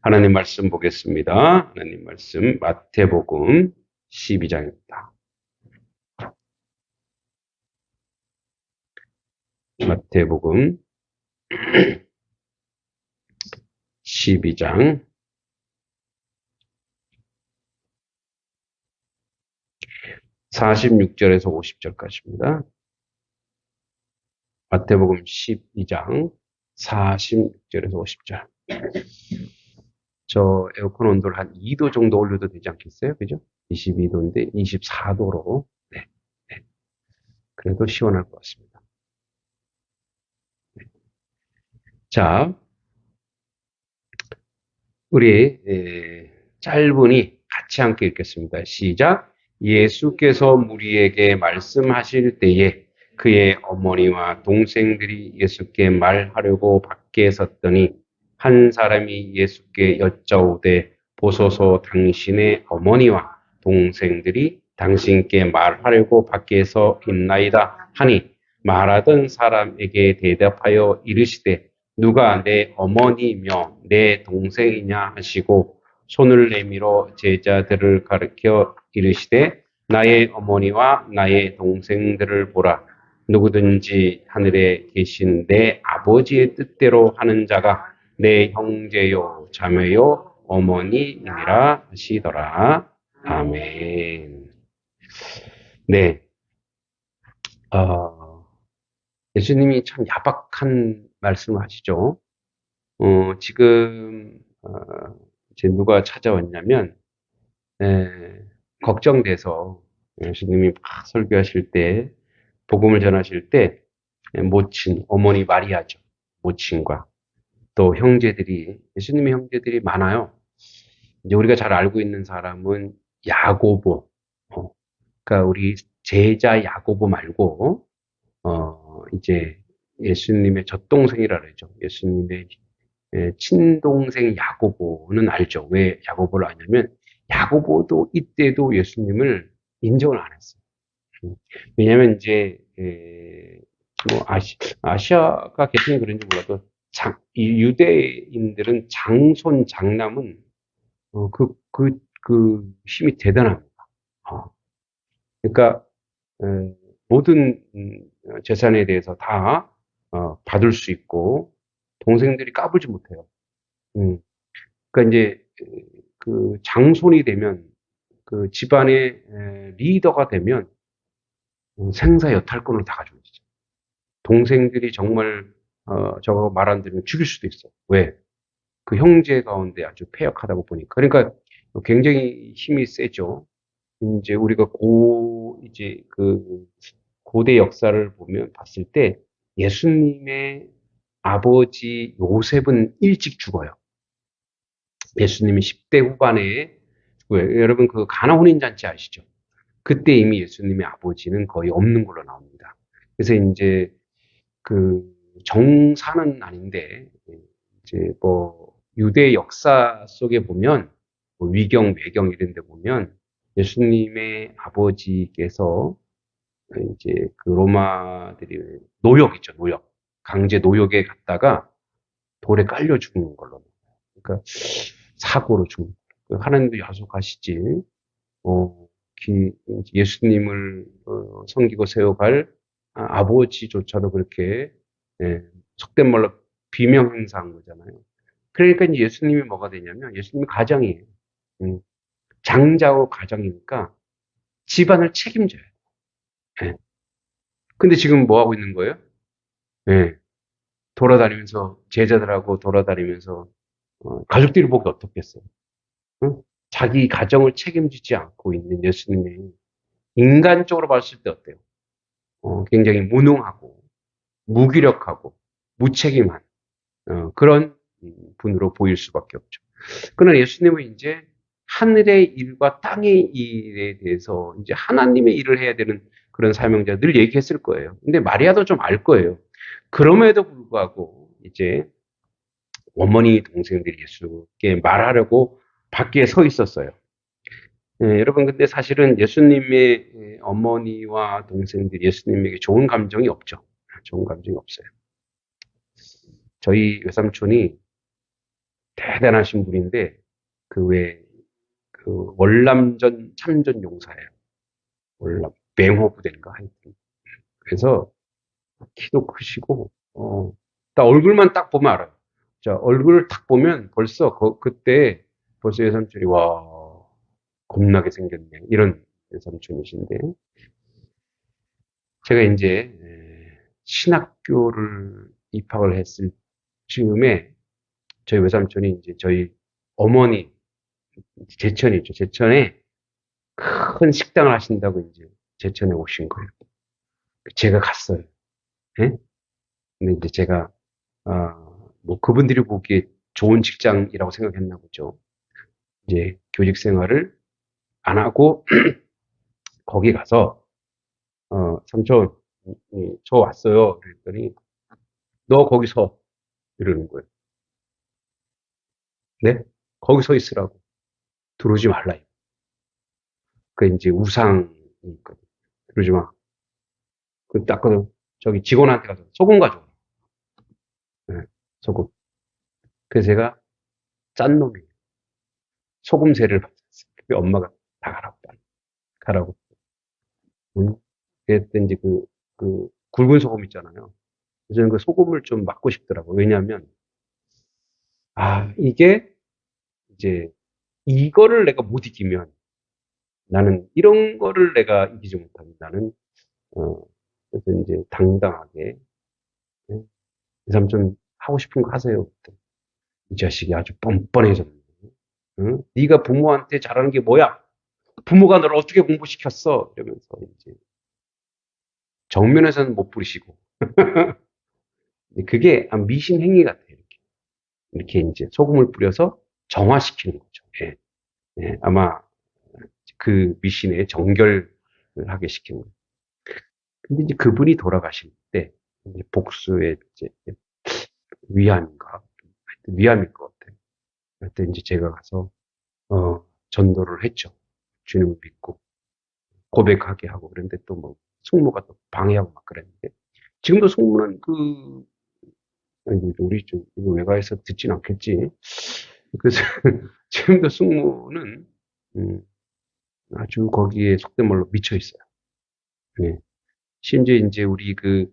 하나님 말씀 보겠습니다. 하나님 말씀 마태복음 12장입니다. 마태복음 12장 46절에서 50절까지입니다. 마태복음 12장 46절에서 50절. 저 에어컨 온도를 한 2도 정도 올려도 되지 않겠어요? 그죠? 22도인데 24도로. 네. 그래도 시원할 것 같습니다. 네. 자, 우리 짧으니 같이 함께 읽겠습니다. 시작. 예수께서 무리에게 말씀하실 때에 그의 어머니와 동생들이 예수께 말하려고 밖에 섰더니 한 사람이 예수께 여짜오되 보소서 당신의 어머니와 동생들이 당신께 말하려고 밖에서 있나이다 하니 말하던 사람에게 대답하여 이르시되 누가 내 어머니며 내 동생이냐 하시고 손을 내밀어 제자들을 가르쳐 이르시되 나의 어머니와 나의 동생들을 보라. 누구든지 하늘에 계신 내 아버지의 뜻대로 하는 자가 내 형제요 자매요 어머니이니라 하시더라. 아멘. 네. 예수님이 참 야박한 말씀을 하시죠. 지금 이제 누가 찾아왔냐면 걱정돼서 예수님이 막 설교하실 때 복음을 전하실 때 모친 어머니 마리아죠. 모친과 또 형제들이 예수님의 형제들이 많아요. 이제 우리가 잘 알고 있는 사람은 야고보. 그러니까 우리 제자 야고보 말고 이제 예수님의 젖동생이라 그러죠. 예수님의 친동생 야고보는 알죠. 왜 야고보를 아냐면 야고보도 이때도 예수님을 인정을 안 했어요. 왜냐하면 이제 뭐 아시아가 개통이 그런지 몰라도 이 유대인들은 장손 장남은 그 힘이 대단합니다. 그러니까 모든 재산에 대해서 다 받을 수 있고 동생들이 까불지 못해요. 그러니까 이제 그 장손이 되면 그 집안의 리더가 되면 생사여탈권을 다 가지고 있죠. 동생들이 정말 저거 말 안 들으면 죽일 수도 있어. 왜? 그 형제 가운데 아주 패역하다고 보니까. 그러니까 굉장히 힘이 세죠. 이제 우리가 이제 그 고대 역사를 봤을 때 예수님의 아버지 요셉은 일찍 죽어요. 예수님이 10대 후반에 죽어요. 여러분 그 가나 혼인잔치 아시죠? 그때 이미 예수님의 아버지는 거의 없는 걸로 나옵니다. 그래서 이제 그 정사는 아닌데 이제 뭐 유대 역사 속에 보면 뭐 위경, 외경 이런 데 보면 예수님의 아버지께서 이제 그 로마들이 노역 있죠, 노역. 강제 노역에 갔다가 돌에 깔려 죽는 걸로. 그러니까 사고로 죽는. 하나님도 야속하시지. 예수님을 섬기고 세워갈 아버지조차도 그렇게 속된 말로 비명 행사한 거잖아요. 그러니까 이제 예수님이 뭐가 되냐면 예수님이 가장이에요. 장자고 가장이니까 집안을 책임져요. 예. 근데 지금 뭐 하고 있는 거예요? 예. 돌아다니면서 제자들하고 돌아다니면서 가족들이 보기 어떻겠어요? 응? 자기 가정을 책임지지 않고 있는 예수님의 인간적으로 봤을 때 어때요? 굉장히 무능하고 무기력하고 무책임한 그런 분으로 보일 수밖에 없죠. 그러나 예수님은 이제 하늘의 일과 땅의 일에 대해서 이제 하나님의 일을 해야 되는 그런 사명자 늘 얘기했을 거예요. 근데 마리아도 좀 알 거예요. 그럼에도 불구하고 이제 어머니 동생들이 예수께 말하려고 밖에 서 있었어요. 여러분 근데 사실은 예수님의 어머니와 동생들이 예수님에게 좋은 감정이 없죠. 좋은 감정이 없어요. 저희 외삼촌이 대단하신 분인데, 그 왜, 그 월남전 참전 용사예요. 월남, 맹호 부대인가 하여튼. 그래서 키도 크시고, 딱 얼굴만 딱 보면 알아요. 자, 얼굴을 딱 보면 벌써 그때 벌써 외삼촌이 와, 겁나게 생겼네. 이런 외삼촌이신데. 제가 이제 신학교를 입학을 했을 즈음에 저희 외삼촌이 이제 저희 어머니, 제천이 있죠. 제천에 큰 식당을 하신다고 이제 제천에 오신 거예요. 제가 갔어요. 예? 근데 이제 제가, 뭐 그분들이 보기에 좋은 직장이라고 생각했나 보죠. 이제 교직 생활을 안 하고 거기 가서, 삼촌, 저 왔어요. 그랬더니, 너 거기 서. 이러는 거예요. 네? 거기 서 있으라고. 들어오지 말라. 그 이제 우상이 있거든. 들어오지 마. 그 딱, 저기 직원한테 가서 소금 가져와. 네, 소금. 그래서 제가 짠 놈이에요. 소금세를 받았어요. 그 엄마가 다 가라고, 빨리. 가라고. 응? 그때 이제 그 굵은 소금 있잖아요. 저는 그 소금을 좀 막고 싶더라고요. 왜냐하면, 이게 이제 이거를 내가 못 이기면 나는 이런 거를 내가 이기지 못하면 나는, 어, 그래서 이제 당당하게, 예, 이 삼촌 하고 싶은 거 하세요. 그랬더니 이 자식이 아주 뻔뻔해졌네. 응? 네가 부모한테 잘하는 게 뭐야? 부모가 너를 어떻게 공부시켰어? 이러면서 이제 정면에서는 못 부리시고 그게 미신 행위 같아요. 이렇게 이제 소금을 뿌려서 정화시키는 거죠. 예, 예, 아마 그 미신의 정결을 하게 시키는 거예요. 근데 이제 그분이 돌아가실 때 이제 복수의 이제 위암인가 하여튼 위암일 것 같아요. 그때 이제 제가 가서 전도를 했죠. 주님을 믿고 고백하게 하고 그런데 또 뭐 숙모가 또 방해하고 막 그랬는데 지금도 숙모는 아이고 우리 좀 이거 외가에서 듣진 않겠지. 그래서 지금도 숙모는 음, 아주 거기에 속된 말로 미쳐 있어요. 네. 심지어 이제 우리 그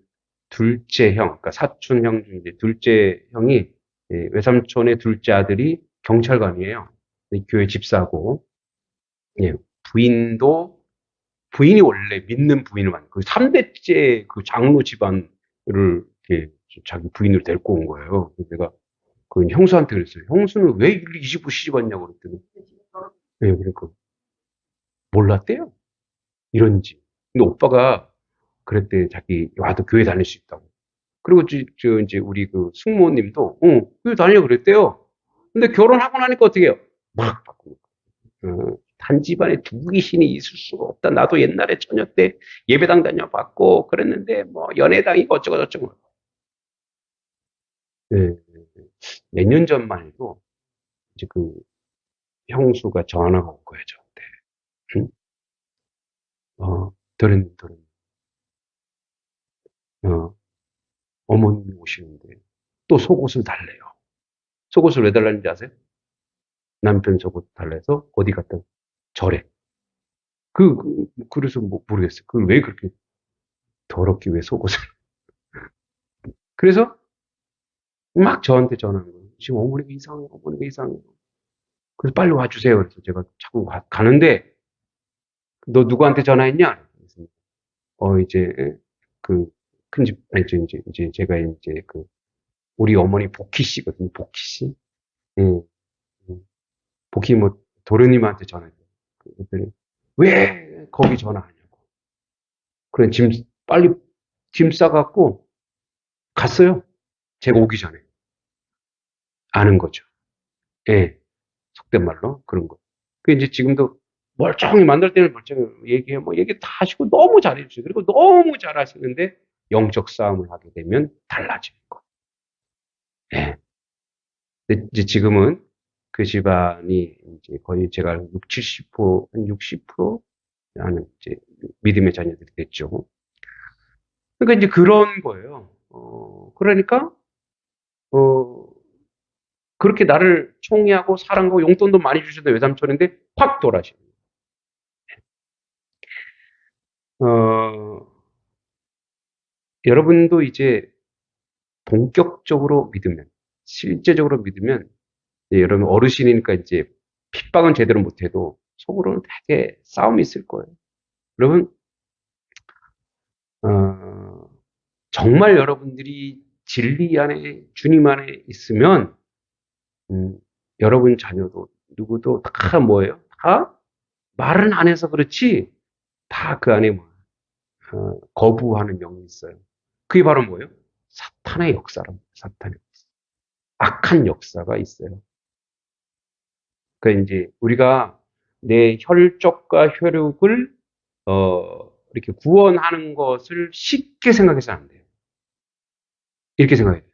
둘째 형, 그러니까 사촌 형 중에 이제 둘째 형이 외삼촌의 둘째 아들이 경찰관이에요. 교회 집사고, 예, 부인도 부인이 원래 믿는 부인을 그 3대째 그 장로 집안을 이렇게 자기 부인을 데리고 온 거예요. 그래서 내가 그 형수한테 그랬어요. 형수는 왜 이 집을 시집 왔냐고 그랬더니, 예, 그러니까 몰랐대요. 이런지. 근데 오빠가 그랬대. 자기 와도 교회 다닐 수 있다고. 그리고 이제 우리 그 숙모님도, 교회 다니려 그랬대요. 근데 결혼하고 나니까 어떻게 해요? 막 바꾸고. 단집안에 두 귀신이 있을 수가 없다. 나도 옛날에 처녀 때 예배당 다녀봤고 그랬는데 뭐 연애당이고 어쩌고 저쩌고. 예, 몇 년 전만 해도 이제 그 형수가 전화가 온 거예요, 저한테. 응? 도련님, 어, 어머님이 오시는데 또 속옷을 달래요. 속옷을 왜 달라는지 아세요? 남편 속옷 달래서 어디 갔다 절에. 그래서 뭐 모르겠어요. 그 왜 그렇게 더럽게 왜 속옷을. 그래서 막 저한테 전화하는 거예요. 지금 어머니가 이상해요. 어머니가 이상해요. 그래서 빨리 와주세요. 그래서 제가 자꾸 가는데, 너 누구한테 전화했냐? 그래서, 이제, 그, 큰 집, 아니, 이제 제가 이제 우리 어머니 복희 씨거든요. 복희 씨. 예, 복희 뭐, 도련님한테 전화했어요. 그랬더니, 왜 거기 전화하냐고. 그래, 빨리 짐 싸갖고 갔어요. 제가 오기 전에. 아는 거죠. 예, 속된 말로 그런 거. 그 이제 지금도 멀쩡히 만날 때는 멀쩡히 얘기해, 뭐 얘기 다 하시고 너무 잘해주세요. 그리고 너무 잘하시는데 영적 싸움을 하게 되면 달라지는 거. 예. 근데 이제 지금은 그 집안이 이제 거의 제가 6, 70%, 한 60% 하는 이제 믿음의 자녀들이 됐죠. 그러니까 이제 그런 거예요. 그러니까, 어, 그렇게 나를 총애하고 사랑하고 용돈도 많이 주셨던 외삼촌인데 확 돌아가시는 거예요. 여러분도 이제 본격적으로 믿으면, 실제적으로 믿으면, 여러분 어르신이니까 이제 핍박은 제대로 못해도 속으로는 되게 싸움이 있을 거예요. 여러분, 정말 여러분들이 진리 안에, 주님 안에 있으면, 여러분 자녀도, 누구도 다 뭐예요? 다 말은 안 해서 그렇지, 다 그 안에 거부하는 영이 있어요. 그게 바로 뭐예요? 사탄의 역사랍니다. 사탄의 역사. 악한 역사가 있어요. 그러니까 이제 우리가 내 혈족과 혈육을 이렇게 구원하는 것을 쉽게 생각해서 안 돼요. 이렇게 생각해야 돼요.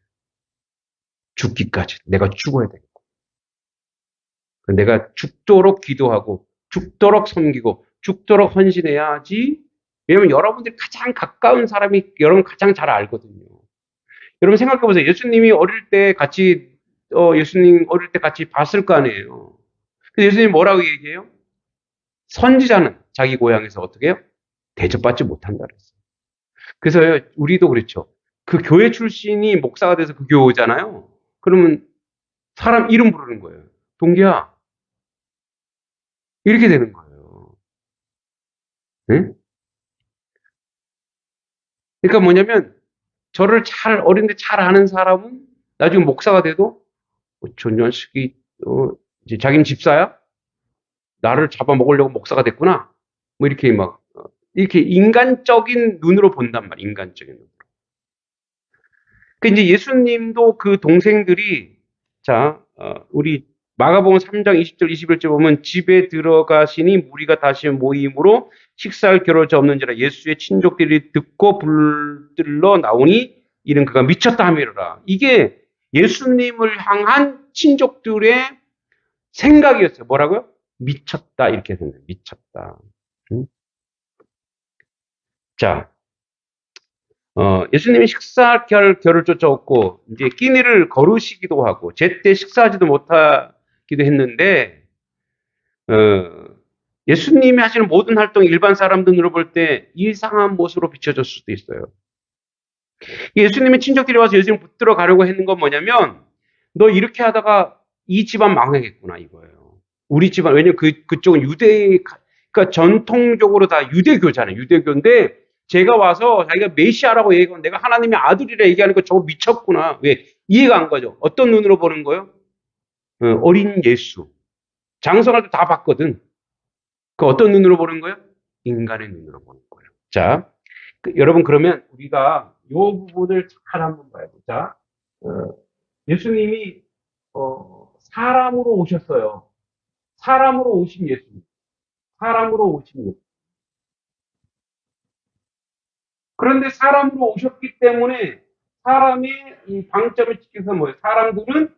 죽기까지 내가 죽어야 되고, 내가 죽도록 기도하고, 죽도록 섬기고, 죽도록 헌신해야지. 왜냐면 여러분들이 가장 가까운 사람이 여러분 가장 잘 알거든요. 여러분 생각해 보세요. 예수님이 어릴 때 같이 예수님 어릴 때 같이 봤을 거 아니에요. 근데 예수님이 뭐라고 얘기해요? 선지자는 자기 고향에서 어떻게 해요? 대접받지 못한다 그랬어요. 그래서 우리도 그렇죠. 그 교회 출신이 목사가 돼서 그 교회 오잖아요. 그러면 사람 이름 부르는 거예요. 동기야, 이렇게 되는 거예요. 네? 그러니까 뭐냐면 저를 어린데 잘 아는 사람은 나중에 목사가 돼도 저 녀석이 이제 자기는 집사야? 나를 잡아먹으려고 목사가 됐구나. 뭐 이렇게 이렇게 인간적인 눈으로 본단 말이야. 인간적인 눈으로. 그 이제 예수님도 그 동생들이 우리 마가복음 3장 20절 21절 보면 집에 들어가시니 무리가 다시 모임으로 식사할 겨를지 없는지라 예수의 친족들이 듣고 불들러 나오니 이는 그가 미쳤다 하미로라. 이게 예수님을 향한 친족들의 생각이었어요. 뭐라고요? 미쳤다 이렇게 생각해요. 미쳤다. 자, 예수님이 식사할 겨를 쫓아왔고, 이제 끼니를 거르시기도 하고, 제때 식사하지도 못하기도 했는데, 예수님이 하시는 모든 활동이 일반 사람들 눈으로 볼 때 이상한 모습으로 비춰질 수도 있어요. 예수님의 친척들이 와서 예수님 붙들어 가려고 했는 건 뭐냐면, 너 이렇게 하다가 이 집안 망하겠구나, 이거예요. 우리 집안, 왜냐면 그쪽은 그러니까 전통적으로 다 유대교잖아요. 유대교인데, 제가 와서 자기가 메시아라고 얘기하고 내가 하나님의 아들이라 얘기하니까 저거 미쳤구나. 왜? 이해가 안 가죠. 어떤 눈으로 보는 거예요? 어린 예수. 장성할 때 다 봤거든. 그 어떤 눈으로 보는 거예요? 인간의 눈으로 보는 거예요. 자, 여러분 그러면 우리가 이 부분을 잘 한번 봐야 돼. 자, 예수님이 사람으로 오셨어요. 사람으로 오신 예수님. 사람으로 오신 예수님. 그런데 사람으로 오셨기 때문에 사람의 이 방점을 지켜서 뭐예요? 사람들은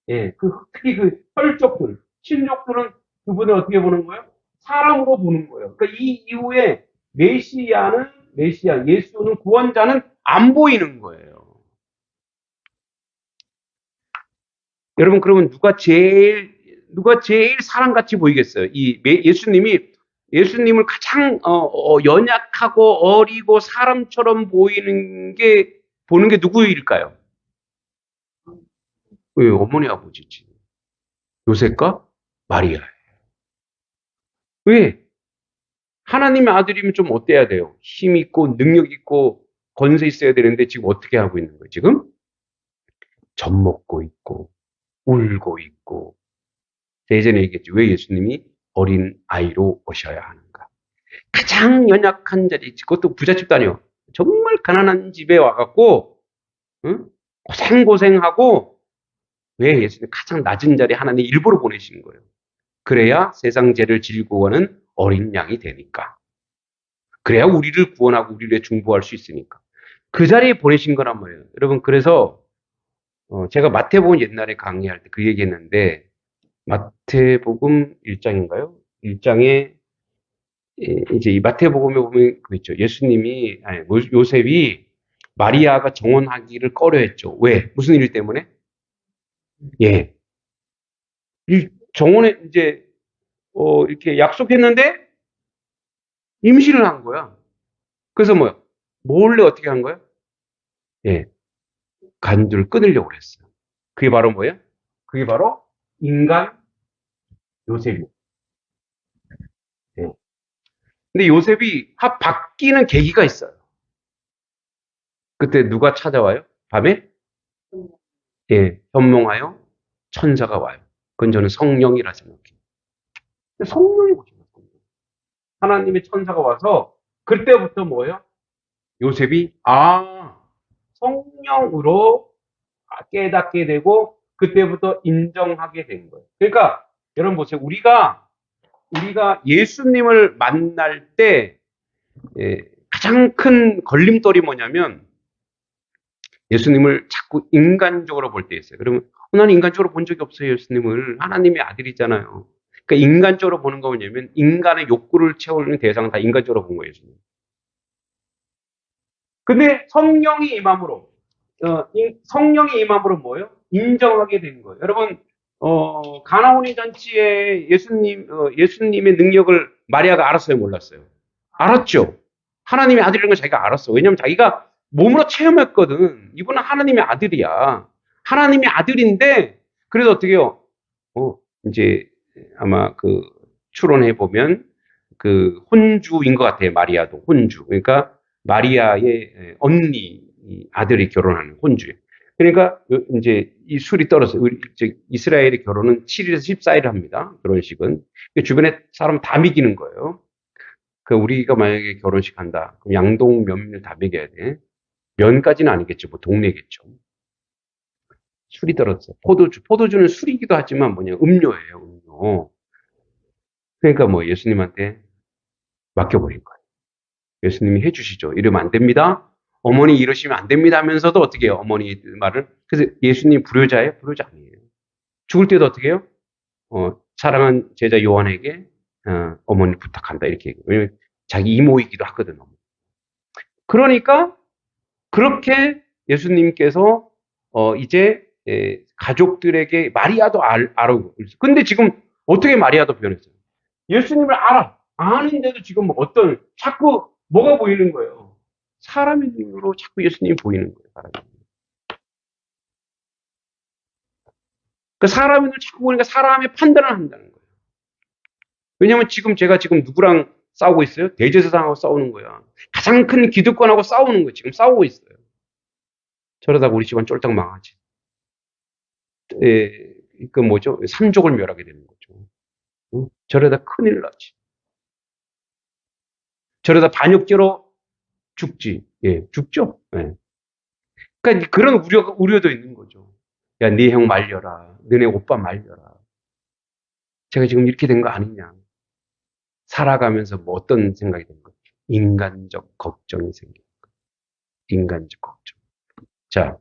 특히 그 혈족들, 친족들은 그분을 어떻게 보는 거예요? 사람으로 보는 거예요. 그러니까 이 이후에 메시아, 예수는 구원자는 안 보이는 거예요. 여러분 그러면 누가 제일 사람같이 보이겠어요? 예수님을 가장 연약하고 어리고 사람처럼 보는 게 누구일까요? 왜? 어머니 아버지지. 요셉과 마리아. 왜? 하나님의 아들이면 좀 어때야 돼요? 힘 있고 능력 있고 권세 있어야 되는데 지금 어떻게 하고 있는 거예요? 지금 젖먹고 있고 울고 있고. 예전에 얘기했죠. 왜 예수님이 어린 아이로 오셔야 하는가? 가장 연약한 자리, 그것도 부잣집도 아니에요. 정말 가난한 집에 와갖고 고생하고 왜 예수님 가장 낮은 자리에 하나님 일부러 보내신 거예요. 그래야 세상 죄를 지고 구하는 어린 양이 되니까. 그래야 우리를 구원하고 우리를 중보할 수 있으니까. 그 자리에 보내신 거란 말이에요. 여러분 그래서 제가 마태복음 옛날에 강의할 때 그 얘기했는데 마태복음 1장인가요? 1장에 이제 이 마태복음에 보면 그랬죠. 요셉이 마리아가 정혼하기를 꺼려했죠. 왜? 무슨 일 때문에? 예. 이 정원에 이제, 이렇게 약속했는데 임신을 한 거야. 그래서 뭐야? 몰래 어떻게 한 거야? 예, 간주를 끊으려고 그랬어요. 그게 바로 뭐예요? 그게 바로 인간 요셉이에요. 예. 근데 요셉이 바뀌는 계기가 있어요. 그때 누가 찾아와요? 밤에? 예, 현몽하여 천사가 와요. 그건 저는 성령이라 생각해요. 성령이 오신 거예요. 하나님의 천사가 와서 그때부터 뭐예요? 요셉이 성령으로 깨닫게 되고 그때부터 인정하게 된 거예요. 그러니까 여러분 보세요. 우리가 예수님을 만날 때 가장 큰 걸림돌이 뭐냐면 예수님을 자꾸 인간적으로 볼 때 있어요. 그러면 나는 인간적으로 본 적이 없어요. 예수님을. 하나님의 아들이잖아요. 그러니까 인간적으로 보는 거 뭐냐면 인간의 욕구를 채우는 대상은 다 인간적으로 본 거예요. 예수님. 근데 성령이 임함으로 뭐예요? 인정하게 된 거예요. 여러분, 가나오니 잔치에 예수님의 능력을 마리아가 알았어요, 몰랐어요? 알았죠. 하나님의 아들이라는 걸 자기가 알았어. 왜냐면 자기가 몸으로 체험했거든. 이분은 하나님의 아들이야. 하나님의 아들인데, 그래서 어떻게 해요? 이제 아마 그 추론해 보면 그 혼주인 것 같아요. 마리아도 혼주. 그러니까 마리아의 언니 아들이 결혼하는 혼주예요. 그러니까 이제 이 술이 떨어서 이스라엘의 결혼은 7일에서 14일 합니다. 결혼식은. 주변에 사람 다 믿기는 거예요. 그 우리가 만약에 결혼식 한다. 그럼 양동 면을 다 먹여야 돼. 면까지는 아니겠죠. 뭐 동네겠죠. 술이 떨어졌어요. 포도주는 술이기도 하지만 뭐냐 음료예요. 음료. 그러니까 뭐 예수님한테 맡겨버린 거예요. 예수님이 해주시죠. 이러면 안 됩니다. 어머니 이러시면 안 됩니다 하면서도 어떻게 해요? 어머니 말을. 그래서 예수님 불효자예요? 불효자 아니에요. 죽을 때도 어떻게 해요? 사랑한 제자 요한에게 어머니 부탁한다 이렇게 얘기해요. 왜냐면 자기 이모이기도 하거든. 그러니까 그렇게 예수님께서 이제 가족들에게 마리아도 알고. 근데 지금 어떻게 마리아도 변했어요? 예수님을 알아. 아는데도 지금 자꾸 뭐가 보이는 거예요? 사람의 눈으로 자꾸 예수님이 보이는 거예요. 그 사람의 눈으로 자꾸 보니까 사람의 판단을 한다는 거예요. 왜냐면 제가 지금 누구랑 싸우고 있어요? 대제사장하고 싸우는 거야. 가장 큰 기득권하고 싸우는 거예요. 지금 싸우고 있어요. 저러다가 우리 집안 쫄딱 망하지. 그 뭐죠? 삼족을 멸하게 되는 거죠. 응? 저러다 큰일 나지. 저러다 반역죄로 죽지. 예, 죽죠. 예. 그러니까 그런 우려도 있는 거죠. 야, 네 형 말려라. 너네 오빠 말려라. 제가 지금 이렇게 된 거 아니냐. 살아가면서 뭐 어떤 생각이 든 거죠? 인간적 걱정이 생긴 거예요. 인간적 걱정. 자,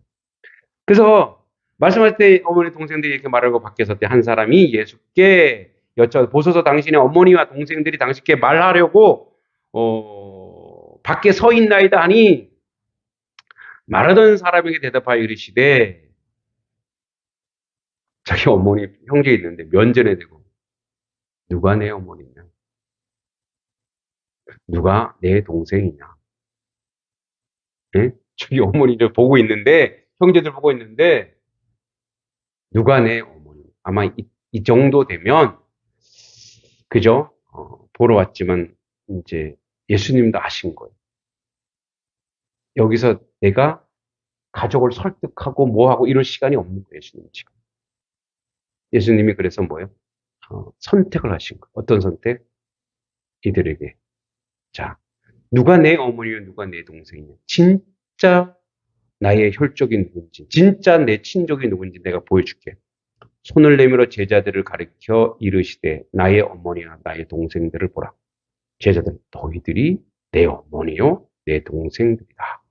그래서 말씀할 때 어머니 동생들이 이렇게 말하고 밖에서 때 한 사람이 예수께 보소서 당신의 어머니와 동생들이 당신께 말하려고 밖에 서 있나이다 하니 말하던 사람에게 대답하여 이르시되 자기 어머니 형제 있는데 면전에 대고 누가 내 어머니냐? 누가 내 동생이냐? 예? 저기 어머니를 보고 있는데 형제들 보고 있는데 누가 내 어머니? 아마 이 정도 되면 그죠? 보러 왔지만 이제 예수님도 아신 거예요. 여기서 내가 가족을 설득하고 뭐하고 이럴 시간이 없는 거예요. 예수님 지금. 예수님이 그래서 뭐예요? 선택을 하신 거예요. 어떤 선택? 이들에게. 자, 누가 내 어머니요, 누가 내 동생이냐. 진짜 나의 혈족이 누군지, 진짜 내 친족이 누군지 내가 보여줄게. 손을 내밀어 제자들을 가리켜 이르시되 나의 어머니와 나의 동생들을 보라. 제자들 너희들이 내 어머니요, 내 동생들이다.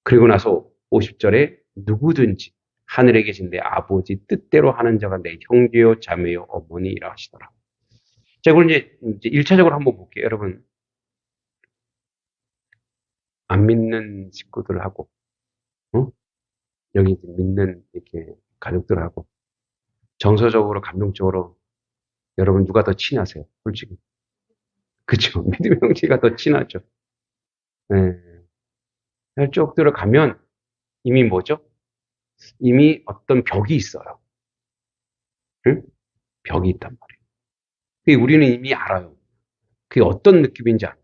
그리고 나서 50절에 누구든지 하늘에 계신 내 아버지 뜻대로 하는 자가 내 형제요, 자매요, 어머니이라 하시더라. 자, 그걸 이제 1차적으로 한번 볼게요. 여러분, 안 믿는 식구들하고, 어? 여기 믿는 이렇게 가족들하고 정서적으로, 감정적으로 여러분 누가 더 친하세요? 솔직히. 그쵸? 믿음의 형제가 더 친하죠. 네. 쭉 들어가면 이미 뭐죠? 이미 어떤 벽이 있어요. 응? 벽이 있단 말이에요. 그게 우리는 이미 알아요. 그게 어떤 느낌인지 알아요.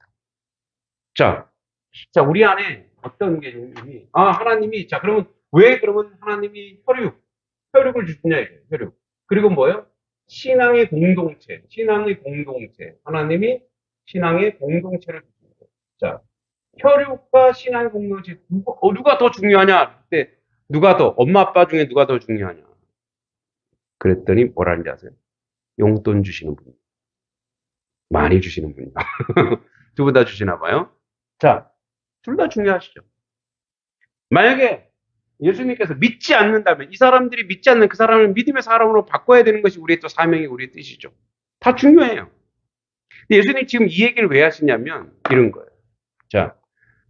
자, 우리 안에 어떤 게 이미, 하나님이, 자, 그러면 하나님이 혈육을 주시냐, 이거예요. 혈육. 그리고 뭐예요? 신앙의 공동체. 하나님이 신앙의 공동체를 주십니다. 자, 혈육과 신앙의 공동체, 누가 더 중요하냐? 그때, 엄마, 아빠 중에 누가 더 중요하냐? 그랬더니 뭐라는지 아세요? 용돈 주시는 분. 많이 주시는 분이요. 두 분 다 주시나 봐요. 자, 둘 다 중요하시죠. 만약에 예수님께서 믿지 않는다면 이 사람들이 믿지 않는 그 사람을 믿음의 사람으로 바꿔야 되는 것이 우리의 또 사명이 우리의 뜻이죠. 다 중요해요. 근데 예수님 지금 이 얘기를 왜 하시냐면 이런 거예요. 자,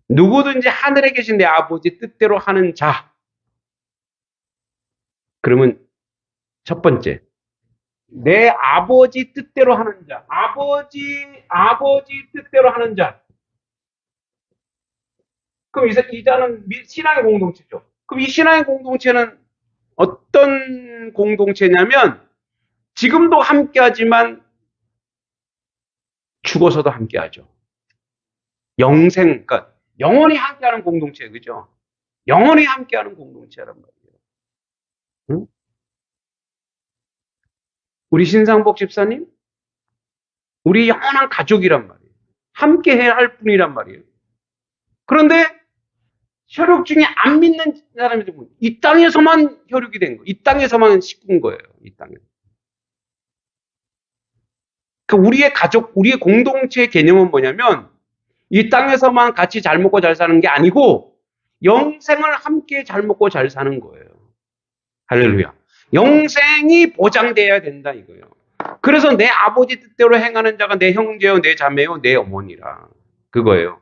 누구든지 하늘에 계신 내 아버지 뜻대로 하는 자. 그러면 첫 번째, 내 아버지 뜻대로 하는 자. 아버지 뜻대로 하는 자. 그럼 이 자는 신앙의 공동체죠. 그럼 이 신앙의 공동체는 어떤 공동체냐면 지금도 함께하지만 죽어서도 함께하죠. 그러니까 영원히 함께하는 공동체, 그죠? 영원히 함께하는 공동체란 말이에요. 응? 우리 신상복 집사님, 우리 영원한 가족이란 말이에요. 함께해야 할 뿐이란 말이에요. 그런데 혈육 중에 안 믿는 사람이 이 땅에서만 혈육이 된 거예요. 이 땅에서만 식구인 거예요. 이 땅에. 그러니까 우리의 가족, 우리의 공동체의 개념은 뭐냐면 이 땅에서만 같이 잘 먹고 잘 사는 게 아니고 영생을 함께 잘 먹고 잘 사는 거예요. 할렐루야. 영생이 보장돼야 된다 이거예요. 그래서 내 아버지 뜻대로 행하는 자가 내 형제요, 내 자매요, 내 어머니라. 그거예요.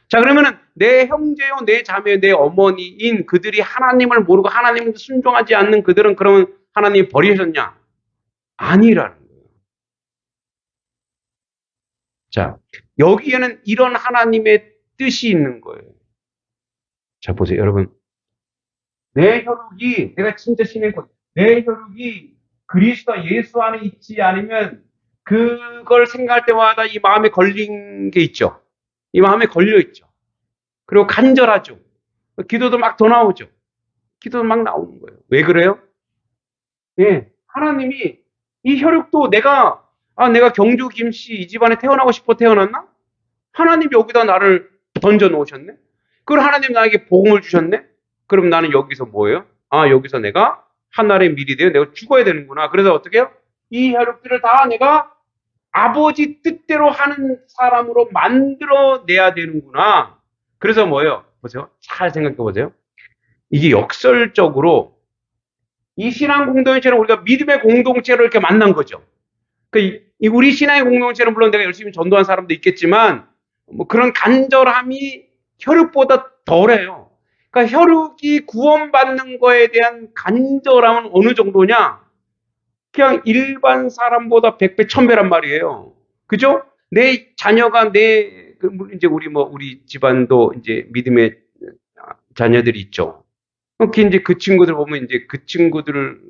자, 그러면은 내 형제요, 내 자매요, 내 어머니인 그들이 하나님을 모르고 하나님을 순종하지 않는 그들은 그러면 하나님이 버리셨냐? 아니라는 거예요. 자, 여기에는 이런 하나님의 뜻이 있는 거예요. 자, 보세요, 여러분. 내 혈육이, 내가 진짜 신앙고, 내 혈육이 그리스도 예수 안에 있지 않으면 그걸 생각할 때마다 이 마음에 걸린 게 있죠. 이 마음에 걸려 있죠. 그리고 간절하죠. 기도도 막 더 나오죠. 기도도 막 나오는 거예요. 왜 그래요? 예, 하나님이 이 혈육도 내가 경주 김씨 이 집안에 태어나고 싶어 태어났나? 하나님 여기다 나를 던져 놓으셨네? 그럼 하나님 나에게 복음을 주셨네? 그럼 나는 여기서 뭐예요? 여기서 내가 하나님의 밀이 되어 내가 죽어야 되는구나. 그래서 어떻게 해요? 이 혈육들을 다 내가 아버지 뜻대로 하는 사람으로 만들어내야 되는구나. 그래서 뭐예요? 보세요. 잘 생각해 보세요. 이게 역설적으로 이 신앙 공동체는 우리가 믿음의 공동체로 이렇게 만난 거죠. 우리 신앙의 공동체는 물론 내가 열심히 전도한 사람도 있겠지만 뭐 그런 간절함이 혈육보다 덜해요. 그러니까 혈육이 구원받는 거에 대한 간절함은 어느 정도냐? 그냥 일반 사람보다 100배, 1000배란 말이에요. 그죠? 내 자녀가 이제 우리 집안도 이제 믿음의 자녀들이 있죠. 이제 그 친구들 보면 이제 그 친구들을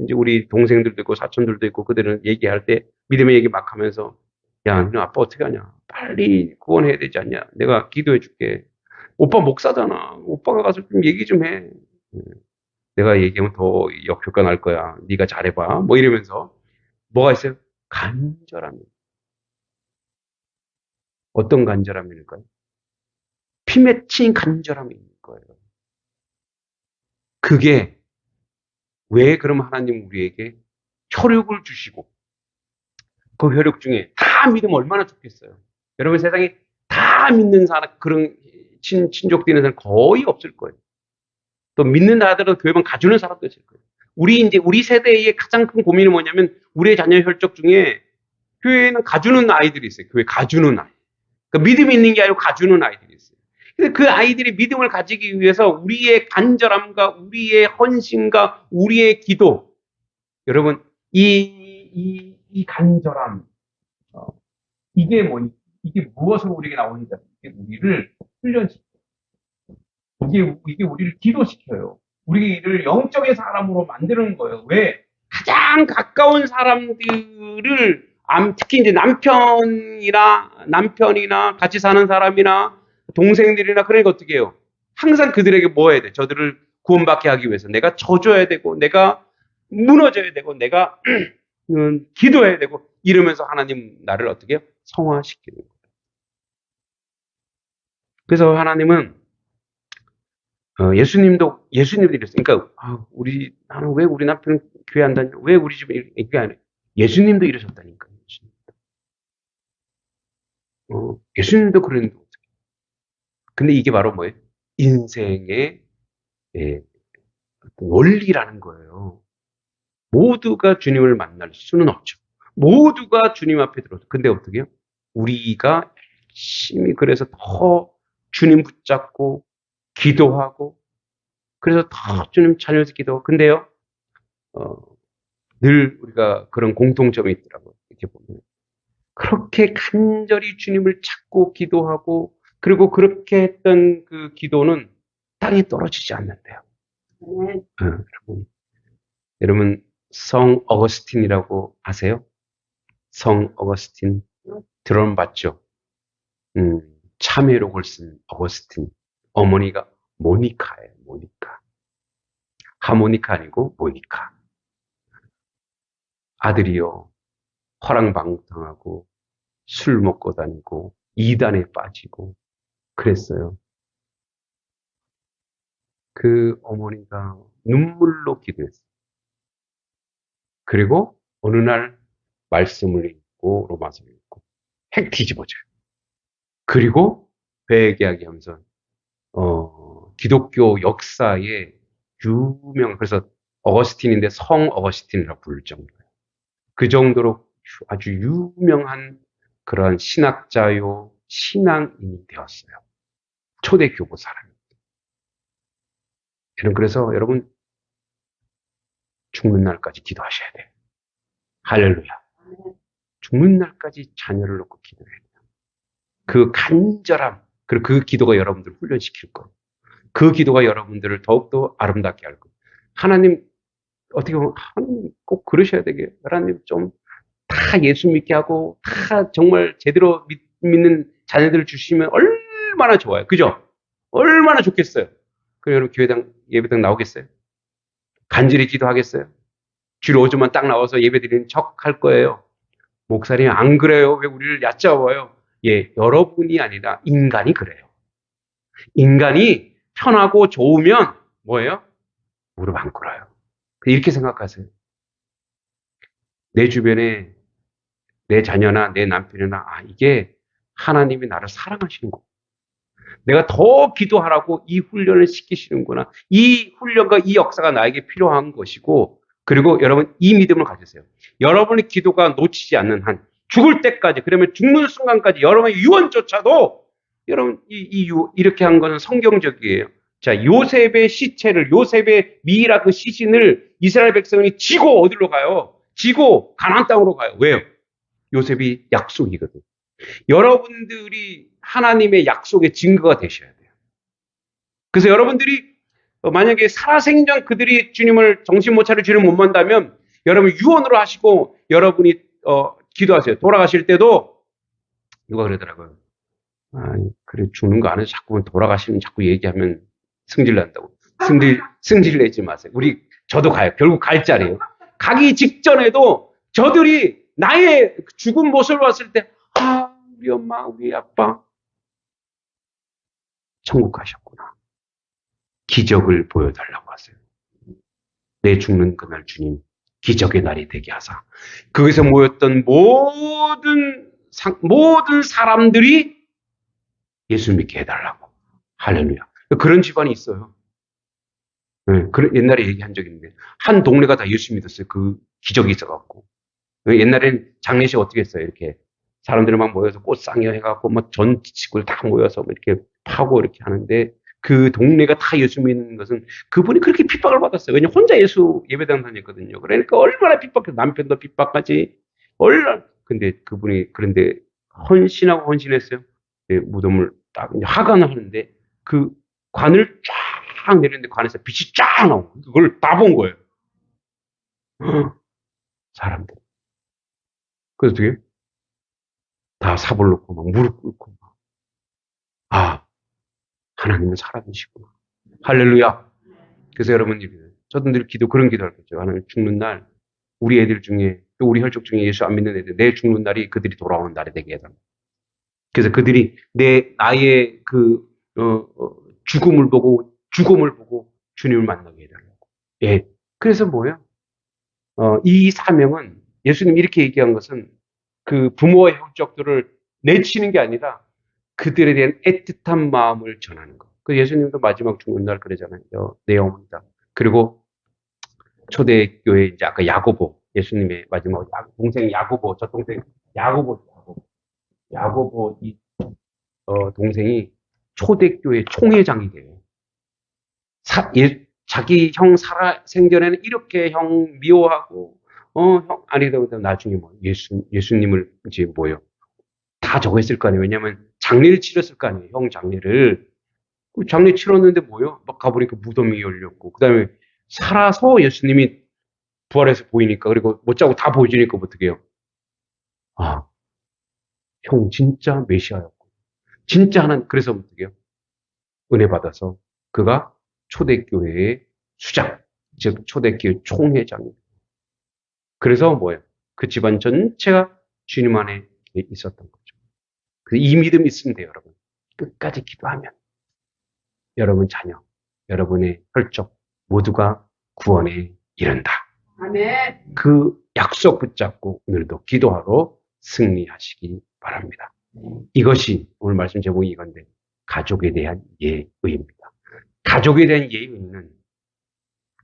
이제 우리 동생들도 있고 사촌들도 있고 그들은 얘기할 때 믿음의 얘기 막 하면서 야, 너네 아빠 어떻게 하냐? 빨리 구원해야 되지 않냐? 내가 기도해 줄게. 오빠 목사잖아. 오빠가 가서 좀 얘기 좀 해. 내가 얘기하면 더 역효과 날 거야. 네가 잘해봐. 뭐 이러면서 뭐가 있어요? 간절함이. 어떤 간절함일까요? 피 맺힌 간절함이 있는 거예요. 그게 왜 그럼 하나님 우리에게 혈육을 주시고 그 혈육 중에 다 믿으면 얼마나 좋겠어요. 여러분 세상에 다 믿는 사람 그런 친족도 있는 사람 거의 없을 거예요. 또 믿는다 하더라도 교회만 가주는 사람도 있을 거예요. 우리 세대의 가장 큰 고민은 뭐냐면 우리의 자녀 혈족 중에 교회에는 가주는 아이들이 있어요. 교회 가주는 아이. 그러니까 믿음이 있는 게 아니고 가주는 아이들이 있어요. 근데 그 아이들이 믿음을 가지기 위해서 우리의 간절함과 우리의 헌신과 우리의 기도. 여러분 이 간절함, 어, 이게 이게 무엇으로 우리에게 나오는지, 이게 우리를 훈련시켜요. 이게 우리를 기도시켜요. 우리를 영적인 사람으로 만드는 거예요. 왜? 가장 가까운 사람들을, 특히 이제 남편이나 같이 사는 사람이나 동생들이나, 그러니까 어떻게 해요? 항상 그들에게 뭐 해야 돼? 저들을 구원받게 하기 위해서 내가 져줘야 되고, 내가 무너져야 되고, 내가 기도해야 되고, 이러면서 하나님 나를 어떻게 해요? 성화시키는 거예요. 그래서 하나님은 예수님도 이랬어요. 그러니까 나는 왜 우리 남편은 교회 안 다녀? 왜 우리 집에 이렇게 안 해? 예수님도 이러셨다니까요. 예수님도 그랬는데 어떡해. 근데 이게 바로 뭐예요? 인생의 어떤 원리라는 거예요. 모두가 주님을 만날 수는 없죠. 모두가 주님 앞에 들어서. 근데 어떻게 해요? 우리가 열심히 그래서 더 주님 붙잡고 기도하고, 그래서 더 주님 찬양해서 기도하고. 근데요, 늘 우리가 그런 공통점이 있더라고요. 이렇게 보면. 그렇게 간절히 주님을 찾고 기도하고, 그리고 그렇게 했던 그 기도는 땅에 떨어지지 않는데요. 여러분, 성 어거스틴이라고 아세요? 성 어거스틴 들어봤죠? 참회록을 쓴 어거스틴. 어머니가 모니카예요. 모니카. 하모니카 아니고 모니카. 아들이요, 허랑방탕하고 술 먹고 다니고 이단에 빠지고 그랬어요. 그 어머니가 눈물로 기도했어요. 그리고 어느 날 말씀을 읽고 로마서를 읽고 핵 뒤집어져요. 그리고 회개하게 하면서 기독교 역사에 그래서 어거스틴인데 성 어거스틴이라고 부를 정도예요. 그 정도로 아주 유명한 그러한 신학자요, 신앙인이 되었어요. 초대교부 사람입니다. 그래서 여러분, 죽는 날까지 기도하셔야 돼요. 할렐루야. 죽는 날까지 자녀를 놓고 기도해야 돼요. 그 간절함, 그리고 그 기도가 여러분들을 훈련시킬 거예요. 그 기도가 여러분들을 더욱더 아름답게 할 거예요. 하나님, 어떻게 보면 하나님 꼭 그러셔야 되게, 하나님 좀 다 예수 믿게 하고 다 정말 제대로 믿는 자녀들을 주시면 얼마나 좋아요. 그죠? 얼마나 좋겠어요. 그럼 여러분 교회당 예배당 나오겠어요? 간절히 기도하겠어요? 주일 오전만 딱 나와서 예배드리는 척 할 거예요. 목사님 안 그래요. 왜 우리를 얕잡아요? 예, 여러분이 아니라 인간이 그래요. 인간이 편하고 좋으면 뭐예요? 무릎 안 꿇어요. 이렇게 생각하세요. 내 주변에 내 자녀나 내 남편이나 이게 하나님이 나를 사랑하시는 거. 내가 더 기도하라고 이 훈련을 시키시는구나. 이 훈련과 이 역사가 나에게 필요한 것이고, 그리고 여러분 이 믿음을 가지세요. 여러분의 기도가 놓치지 않는 한, 죽을 때까지, 그러면 죽는 순간까지 여러분의 유언조차도, 여러분 이렇게 한 것은 성경적이에요. 자, 요셉의 미이라 그 시신을 이스라엘 백성이 지고 어디로 가요? 지고 가나안 땅으로 가요. 왜요? 요셉이 약속이거든. 여러분들이 하나님의 약속의 증거가 되셔야 돼요. 그래서 여러분들이 만약에 살아생전 그들이 주님을 정신 못 차려 주님 못 만다면 여러분 유언으로 하시고 여러분이 기도하세요. 돌아가실 때도 누가 그러더라고요. 그래 죽는 거 아는데 자꾸 돌아가시면 자꾸 얘기하면 승질 난다고. 승질 내지 마세요. 저도 가요. 결국 갈 자리예요. 가기 직전에도 저들이 나의 죽은 모습을 봤을 때, 우리 엄마, 우리 아빠, 천국 가셨구나. 기적을 보여달라고 하세요. 내 죽는 그날 주님, 기적의 날이 되게 하사. 거기서 모였던 모든 사람들이 예수 믿게 해달라고. 할렐루야. 그런 집안이 있어요. 네, 옛날에 얘기한 적이 있는데, 한 동네가 다 예수 믿었어요. 그 기적이 있어갖고. 옛날엔 장례식 어떻게 했어요? 이렇게 사람들이 막 모여서 꽃상여 해갖고 전 식구들 다 모여서 이렇게 파고 이렇게 하는데 그 동네가 다 예수 믿는 것은 그분이 그렇게 핍박을 받았어요. 왜냐면 혼자 예수 예배당 다녔거든요. 그러니까 얼마나 핍박해서 남편도 핍박하지. 얼마나. 근데 그분이 그런데 헌신하고 헌신했어요. 네, 무덤을 딱 이제 하관을 하는데 그 관을 쫙 내리는데 관에서 빛이 쫙 나오고 그걸 다 본 거예요. 사람들. 그래서 어떻게 다 삽을 놓고 막 무릎 꿇고 막, 아, 하나님은 살아계시구나. 할렐루야. 그래서 여러분들이 저도 늘 그런 기도할 거죠. 하나님 죽는 날 우리 애들 중에 또 우리 혈족 중에 예수 안 믿는 애들 내 죽는 날이 그들이 돌아오는 날이 되게 해달라. 그래서 그들이 나의 죽음을 보고 주님을 만나게 해달라고. 예. 그래서 뭐예요? 이 사명은 예수님이 이렇게 얘기한 것은 그 부모와 혈족들을 내치는 게 아니라 그들에 대한 애틋한 마음을 전하는 거. 그 예수님도 마지막 죽는 날 그러잖아요. 내 어머니다. 그리고 초대교회 이제 아까 야고보 예수님의 마지막 동생 야고보 저 동생 야고보 이 동생이 초대교회 총회장이 돼요. 자기 형 생전에는 이렇게 형 미워하고 형 아니다 나중에 뭐 예수님을 이제 뭐요 다 저거 했을 거 아니에요. 왜냐하면 장례를 치렀을 거 아니에요. 형 장례를 장례 치렀는데 뭐요? 막 가보니까 무덤이 열렸고 그다음에 살아서 예수님이 부활해서 보이니까 그리고 못 자고 다 보여주니까 어떻게 해요? 아, 형 진짜 메시아였고 진짜 하는 그래서 어떻게 해요? 은혜 받아서 그가 초대교회의 수장, 즉 초대교회 총회장이에요. 그래서 뭐예요? 그 집안 전체가 주님 안에 있었던 거죠. 이 믿음이 있으면 돼요, 여러분. 끝까지 기도하면 여러분 자녀, 여러분의 혈족 모두가 구원에 이른다. 아멘. 그 약속 붙잡고 오늘도 기도하러 승리하시기 바랍니다. 이것이 오늘 말씀 제목이 이건데 가족에 대한 예의입니다. 가족에 대한 예의는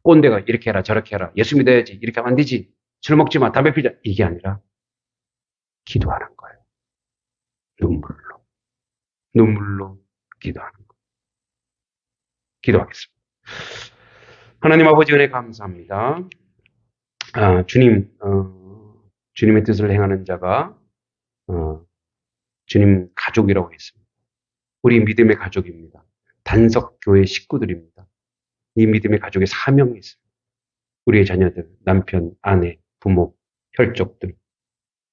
꼰대가 이렇게 해라 저렇게 해라 예수 믿어야지 이렇게 하면 안 되지 술 먹지 마 담배 피자 이게 아니라 기도하는 거예요. 눈물로 기도하는 거예요. 기도하겠습니다. 하나님 아버지 은혜 감사합니다. 주님의 뜻을 행하는 자가 주님 가족이라고 했습니다. 우리 믿음의 가족입니다. 단석교회 식구들입니다. 이 믿음의 가족의 사명이 있습니다. 우리의 자녀들, 남편, 아내, 부모, 혈족들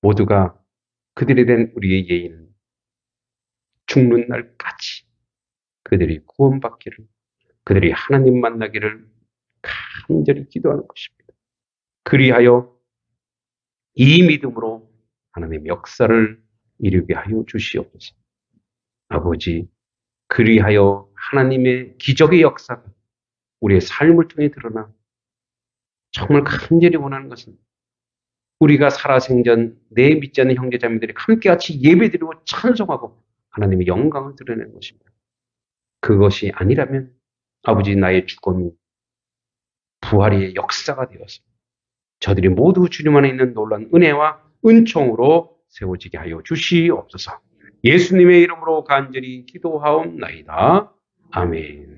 모두가 그들에 대한 우리의 예의는 죽는 날까지 그들이 구원받기를, 그들이 하나님 만나기를 간절히 기도하는 것입니다. 그리하여 이 믿음으로 하나님의 역사를 이루게 하여 주시옵소서. 아버지, 그리하여 하나님의 기적의 역사가 우리의 삶을 통해 드러나 정말 간절히 원하는 것은 우리가 살아생전 내 믿지 않는 형제자매들이 함께같이 예배드리고 찬송하고 하나님의 영광을 드러내는 것입니다. 그것이 아니라면 아버지 나의 죽음이 부활의 역사가 되어서 저들이 모두 주님 안에 있는 놀라운 은혜와 은총으로 세워지게 하여 주시옵소서. 예수님의 이름으로 간절히 기도하옵나이다. 아멘.